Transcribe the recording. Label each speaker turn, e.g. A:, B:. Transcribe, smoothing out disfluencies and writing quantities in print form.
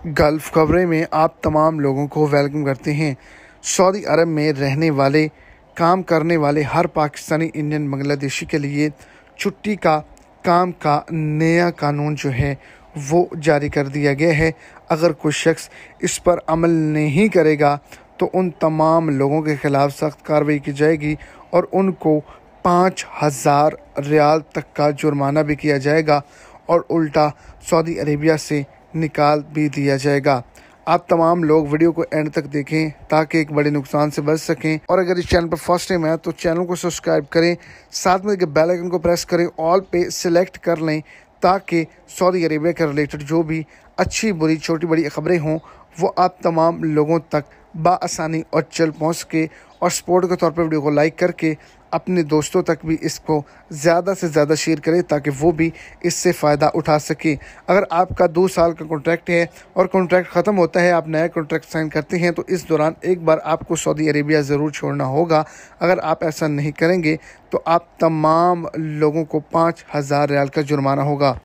A: Gulf खबरें में आप तमाम लोगों को वेलकम करते हैं। सऊदी अरब में रहने वाले, काम करने वाले हर पाकिस्तानी, इंडियन, बांग्लादेशी के लिए छुट्टी का काम का नया कानून जो है वो जारी कर दिया गया है। अगर कोई शख्स इस पर अमल नहीं करेगा तो उन तमाम लोगों के ख़िलाफ़ सख्त कार्रवाई की जाएगी और उनको 5,000 रियाल तक का जुर्माना भी किया जाएगा और उल्टा सऊदी अरेबिया से निकाल भी दिया जाएगा। आप तमाम लोग वीडियो को एंड तक देखें ताकि एक बड़े नुकसान से बच सकें। और अगर इस चैनल पर फर्स्ट टाइम है तो चैनल को सब्सक्राइब करें, साथ में बेल आइकन को प्रेस करें, ऑल पे सिलेक्ट कर लें ताकि सऊदी अरेबिया के रिलेटेड जो भी अच्छी बुरी छोटी बड़ी खबरें हों वो आप तमाम लोगों तक बआसानी और चल पहुँच सके। और सपोर्ट के तौर पर वीडियो को लाइक करके अपने दोस्तों तक भी इसको ज़्यादा से ज़्यादा शेयर करें ताकि वो भी इससे फ़ायदा उठा सकें। अगर आपका 2 साल का कॉन्ट्रैक्ट है और कॉन्ट्रैक्ट ख़त्म होता है, आप नया कॉन्ट्रैक्ट साइन करते हैं, तो इस दौरान एक बार आपको सऊदी अरेबिया ज़रूर छोड़ना होगा। अगर आप ऐसा नहीं करेंगे तो आप तमाम लोगों को 5,000 रियाल का जुर्माना होगा।